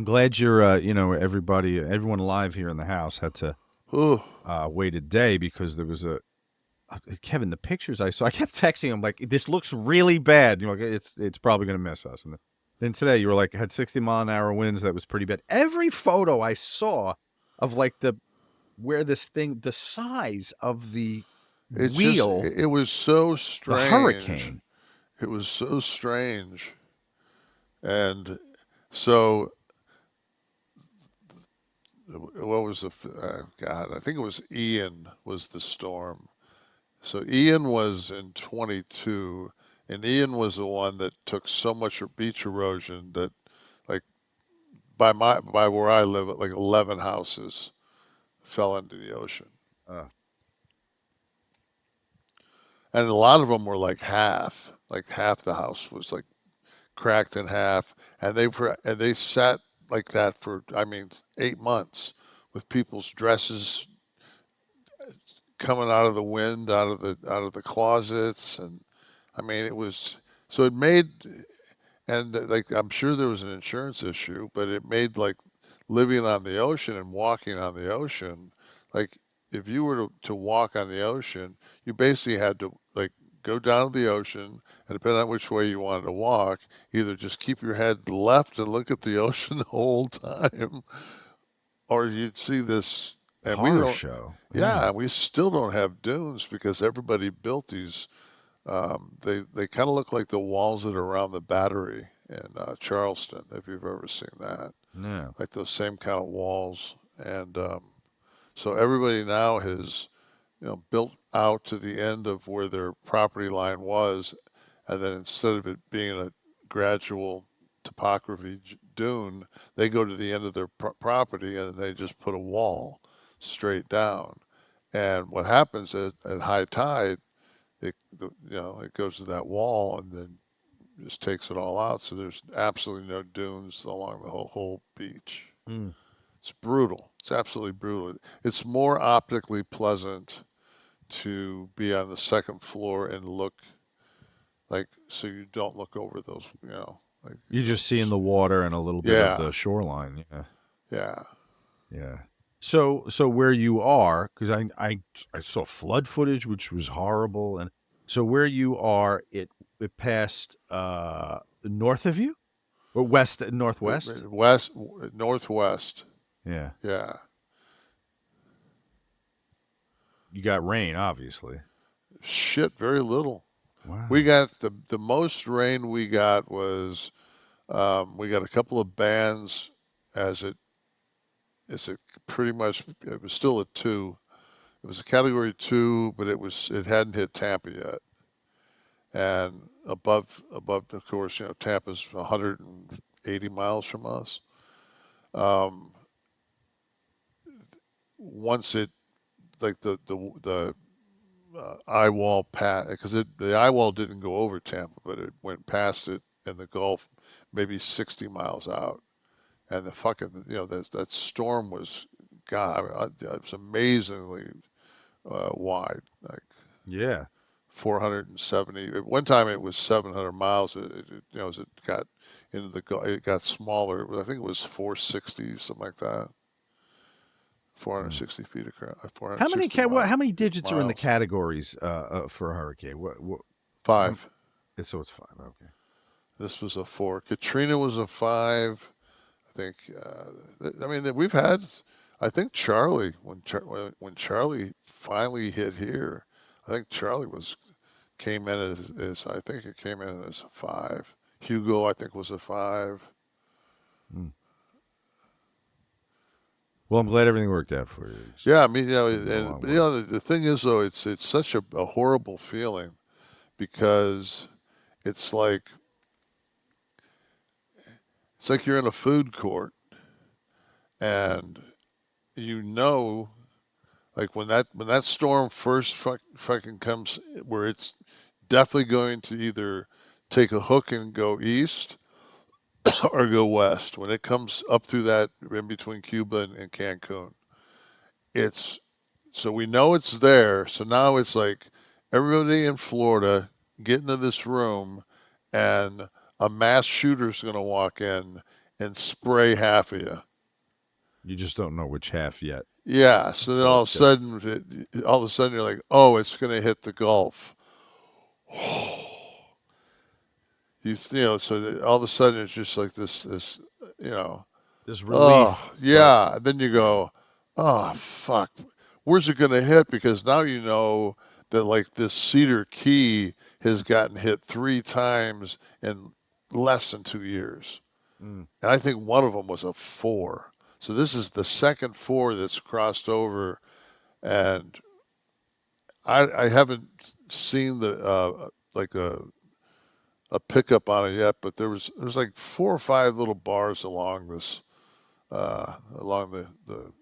I'm glad you're, everyone alive here in the house had to Ooh, wait a day because there was Kevin, the pictures I saw, I kept texting him like, "This looks really bad." Like, it's probably gonna miss us. And then today you were like, had 60-mile-an-hour winds. That was pretty bad. Every photo I saw of like the size of the wheel, it was so the strange. hurricane. It was so strange. And so, what was God, I think it was Ian was the storm. So Ian was in 22, and Ian was the one that took so much beach erosion that, like, by where I live, like 11 houses fell into the ocean. Uh, And a lot of them were like half the house was like cracked in half, and they sat like that for, I mean, 8 months with people's dresses coming out of the wind, out of the closets, and I mean it was so it made and like I'm sure there was an insurance issue, but it made like living on the ocean and walking on the ocean, like if you were to walk on the ocean, you basically had to like go down to the ocean, and depending on which way you wanted to walk, either just keep your head left and look at the ocean the whole time, or you'd see this, and we Horror don't, show. Yeah. yeah, we still don't have dunes because everybody built these. They kind of look like the walls that are around the Battery in Charleston, if you've ever seen that, No. like those same kind of walls. And so everybody now has, built out to the end of where their property line was, and then instead of it being a gradual topography dune, they go to the end of their property and they just put a wall straight down. And what happens at high tide, it goes to that wall and then just takes it all out. So there's absolutely no dunes along the whole beach. Mm. It's brutal. It's absolutely brutal. It's more optically pleasant to be on the second floor and look, like, so you don't look over those, like, You're just seeing the water and a little bit of yeah, the shoreline. Yeah. yeah. Yeah. So where you are, because I saw flood footage, which was horrible, and so where you are, it passed north of you or northwest. West, northwest. Yeah, Yeah. you got rain, obviously. Shit, very little. We Wow. got the most rain we got was, we got a couple of bands as it pretty much, it was still a two. It was a category two, but it hadn't hit Tampa yet. And above, of course, Tampa's 180 miles from us. Um, Once it, like, the eye wall pass, because the eye wall didn't go over Tampa, but it went past it in the Gulf, maybe 60 miles out. And the fucking, that storm was, God, it was amazingly wide, like Yeah. 470. At one time it was 700 miles. As it got into it got smaller. I think it was 460, something like that. Mm. 460 feet across, How many 460 mile how many digits are in the miles. categories for a hurricane? How, Five. so it's five. Okay. This was a four. Katrina was a five. I think. I mean, we've had. I think Charlie, when Charlie finally hit here, I think Charlie was came in as I think it came in as a five. Hugo, I think, was a five. Mm. Well, I'm glad everything worked out for you. Yeah, I mean, It's been a and lot of but, work. the thing is though, it's such a horrible feeling because it's like it's like you're in a food court and you know, like when that storm first fucking comes, where it's definitely going to either take a hook and go east or go west. When it comes up through that in between Cuba and Cancun, it's so we know it's there. So now it's like everybody in Florida get into this room, and a mass shooter's going to walk in and spray half of you. You just don't know which half yet Yeah. So then until all it of a gets. sudden, all of a sudden you're like, oh, it's going to hit the Gulf. So all of a sudden it's just like this, you know, There's relief, oh but yeah. Then you go, oh fuck, where's it going to hit? Because now you know that like this Cedar Key has gotten hit 3 times in less than 2 years, mm, and I think one of them was a 4. So this is the second 4 that's crossed over, and I haven't seen the like a pickup on it yet, but there's like 4 or 5 little bars along this along the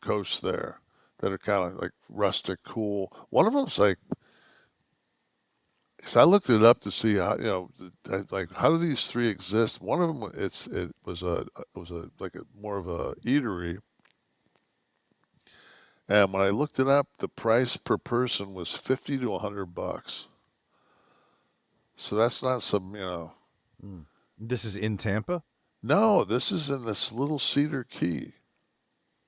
coast there that are kind of like rustic cool. One of them's like, because I looked it up to see how like how do these three exist. One of them it was a like a more of a eatery, and when I looked it up, the price per person was 50 to $100. So that's not some. mm. This is in Tampa, No, this is in this little Cedar Key.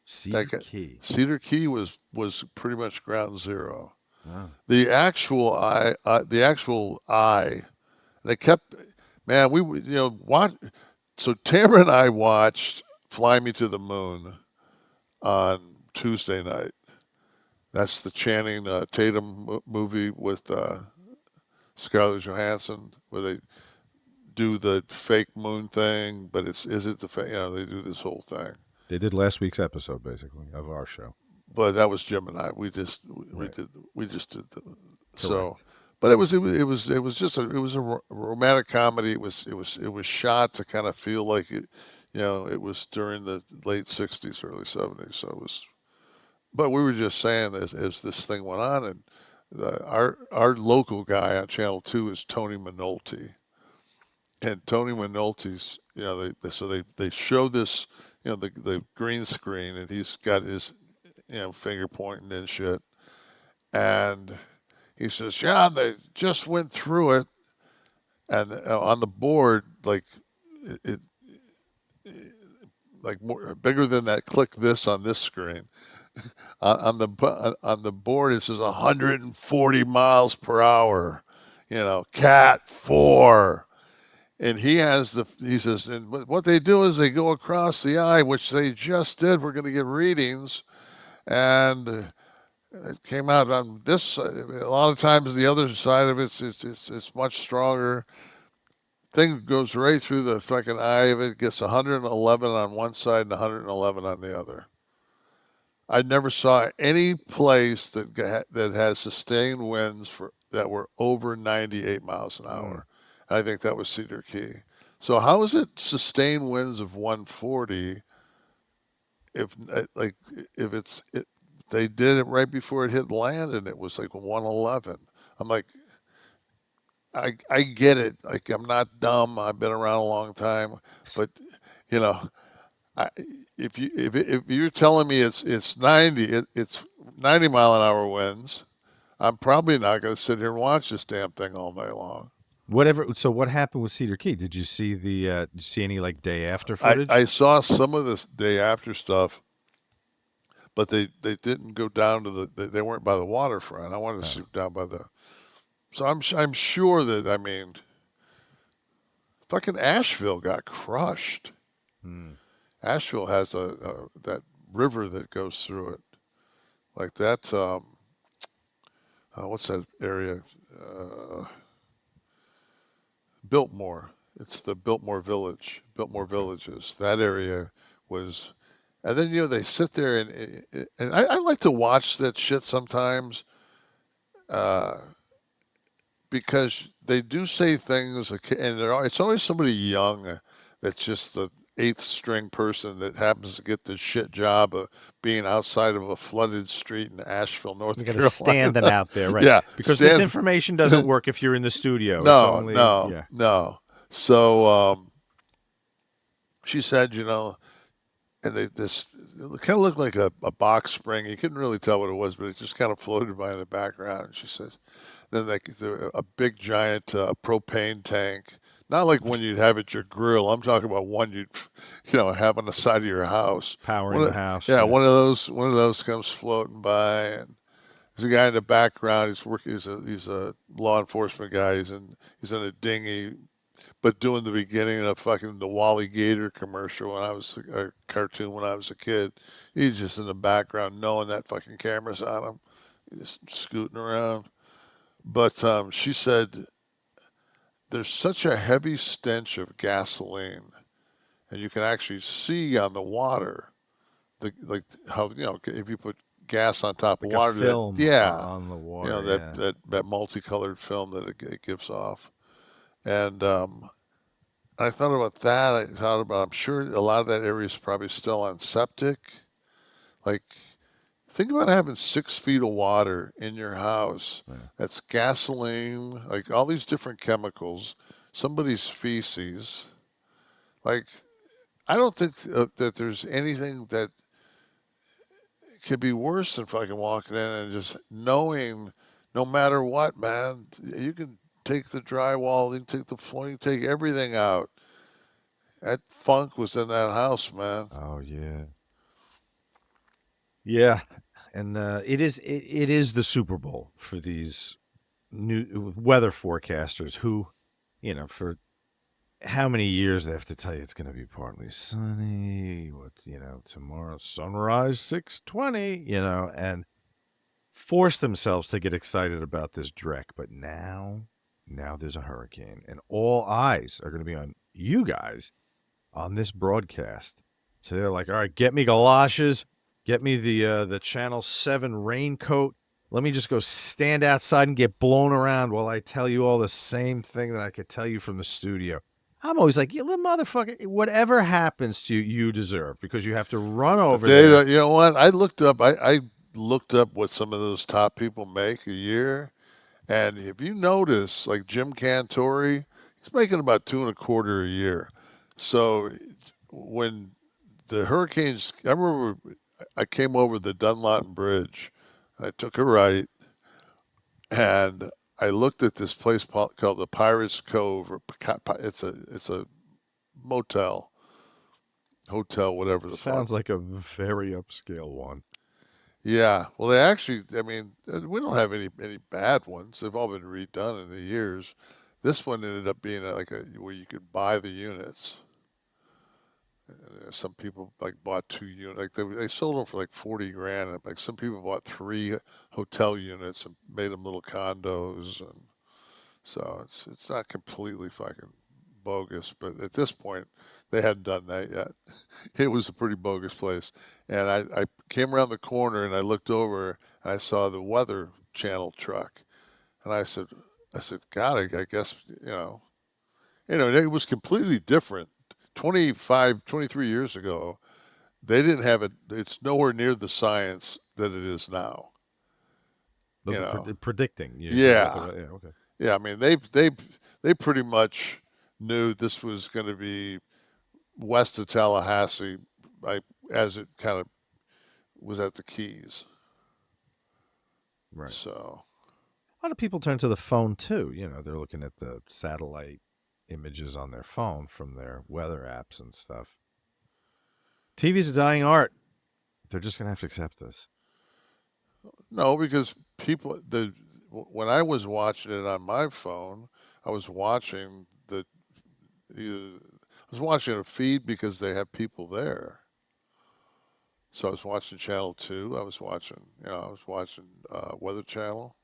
Cedar Like Key. Cedar Key was pretty much ground zero. Wow. The actual eye. They kept, man. What? So Tamara and I watched "Fly Me to the Moon" on Tuesday night. That's the Channing Tatum movie with Scarlett Johansson, where they do the fake moon thing, but is it the fake? They do this whole thing. They did last week's episode basically of our show. But that was Jim and I. We Right. did we just did so. Correct. But it was a romantic comedy. It was shot to kind of feel like it was during the late '60s, early '70s. So it was. But we were just saying as this thing went on, and our local guy on Channel 2 is Tony Minolti, and Tony Minolti's, they show this, the green screen, and he's got his, finger pointing and shit, and he says, yeah, they just went through it, and on the board, like it, like more bigger than that. Click this on this screen. On the board, it says 140 miles per hour. Cat 4. And he says, and what they do is they go across the eye, which they just did. We're going to get readings, and it came out on this side. A lot of times the other side of it's much stronger. Thing goes right through the fucking eye of it. Gets 111 on one side and 111 on the other. I never saw any place that has sustained winds that were over 98 miles an Mm. hour. And I think that was Cedar Key. So how is it sustained winds of 140 if like if they did it right before it hit land and it was like 111. I'm like, I get it. Like, I'm not dumb. I've been around a long time, but you know, I, if you're telling me it's 90, it's 90-mile-an-hour winds, I'm probably not going to sit here and watch this damn thing all night long. Whatever. So what happened with Cedar Key? Did you see the? Did you see any like day after I footage? saw some of this day after stuff, but they didn't go down to they weren't by the waterfront. I wanted to Oh. see down by the. So I'm sure that, I mean, fucking Asheville got crushed. Hmm. Asheville has that river that goes through it. Like that. What's that area? Uh, Biltmore. It's the Biltmore Village. Biltmore Okay. Villages. That area was, and then they sit there and I like to watch that shit sometimes, uh, because they do say things, and it's always somebody young that's just the eighth string person that happens to get the shit job of being outside of a flooded street in Asheville, You North got to stand them Carolina. out there, right? Yeah, Because this stand. information doesn't work if you're in the studio. It's No, only no, yeah. no. So she said, and this it kind of looked like a box spring. You couldn't really tell what it was, but it just kind of floated by in the background. And she says, then a big giant propane tank Not like one you'd have at your grill. I'm talking about one you'd, have on the side of your house. Powering One the of, house. yeah, Yeah. one of those comes floating by, and there's a guy in the background. He's working. He's a law enforcement guy. He's in a dinghy, but doing the beginning of fucking the Wally Gator commercial when I was a cartoon when I was a kid. He's just in the background, knowing that fucking camera's on him, just scooting around. But she said there's such a heavy stench of gasoline, and you can actually see on the water, like how if you put gas on top of Like a water, that film yeah, on the water. that Yeah. that multicolored film that it gives off. And I thought about that. I thought about, I'm sure a lot of that area is probably still on septic. Like, think about having 6 feet of water in your house. Yeah. That's gasoline, like all these different chemicals, somebody's feces. Like, I don't think that there's anything that could be worse than fucking walking in and just knowing, no matter what, man, you can take the drywall, you can take the floor, you can take everything out. That funk was in that house, man. Oh yeah. Yeah. And it is the Super Bowl for these new weather forecasters who, for how many years they have to tell you it's going to be partly sunny. What's tomorrow sunrise 6:20. And force themselves to get excited about this dreck. But now there's a hurricane, and all eyes are going to be on you guys on this broadcast. So they're like, all right, get me galoshes, get me the Channel 7 raincoat. Let me just go stand outside and get blown around while I tell you all the same thing that I could tell you from the studio. I'm always like, you little motherfucker, whatever happens to you, you deserve, because you have to run over there. You know what? I looked up what some of those top people make a year, and if you notice, like Jim Cantori, he's making about two and a quarter a year. So when the hurricanes, I remember I came over the Dunlawton Bridge, and I took a right, and I looked at this place called the Pirates Cove, or it's a motel, hotel, whatever the fuck. Sounds like a very upscale one. Yeah, well, they actually, I mean, we don't have any bad ones. They've all been redone in the years. This one ended up being like a where you could buy the units. Some people like bought 2 units, like they sold them for like 40 grand. And, like some people bought 3 hotel units and made them little condos, and so it's not completely fucking bogus. But at this point, they hadn't done that yet. It was a pretty bogus place. And I came around the corner and I looked over and I saw the Weather Channel truck. And I said, God, I guess, it was completely different. 25, 23 years ago, they didn't have it. It's nowhere near the science that it is now. You know, Predicting. You're talking about yeah, the yeah, okay. yeah. I mean, they pretty much knew this was going to be west of Tallahassee, like as it kind of was at the Keys. Right. So, A lot of people turn to the phone too. They're looking at the satellite images on their phone from their weather apps and stuff. TV's a dying art. They're just gonna have to accept this. no, because when I was watching it on my phone, I was watching I was watching a feed because they have people there. So I was watching Channel 2. I was watching Weather Channel.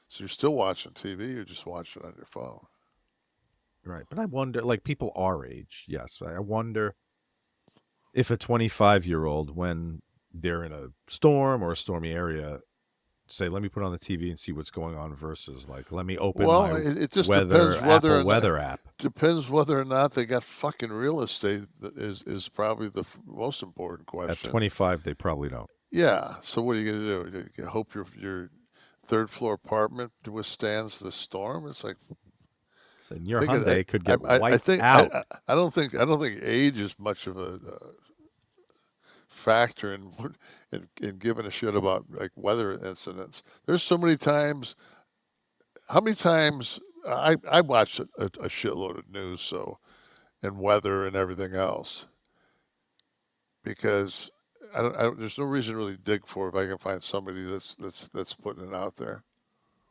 So you're still watching TV, you're just watching it on your phone. Right. But I wonder, like people our age, yes. I wonder if a 25-year-old, when they're in a storm or a stormy area, say, let me put on the TV and see what's going on versus like, let me open Well, my it just weather depends whether Apple or not weather app they got fucking real estate. That is probably the most important at question. 25. They probably don't. Yeah. So what are you gonna do? You hope your third floor apartment withstands the storm? It's like So I your think Hyundai could get I wiped think out. I don't think age is much of a factor in giving a shit about like weather incidents. There's so many times. How many times I watch a shitload of news, so, and weather and everything else, because I don't, there's no reason to really dig for if I can find somebody that's putting it out there.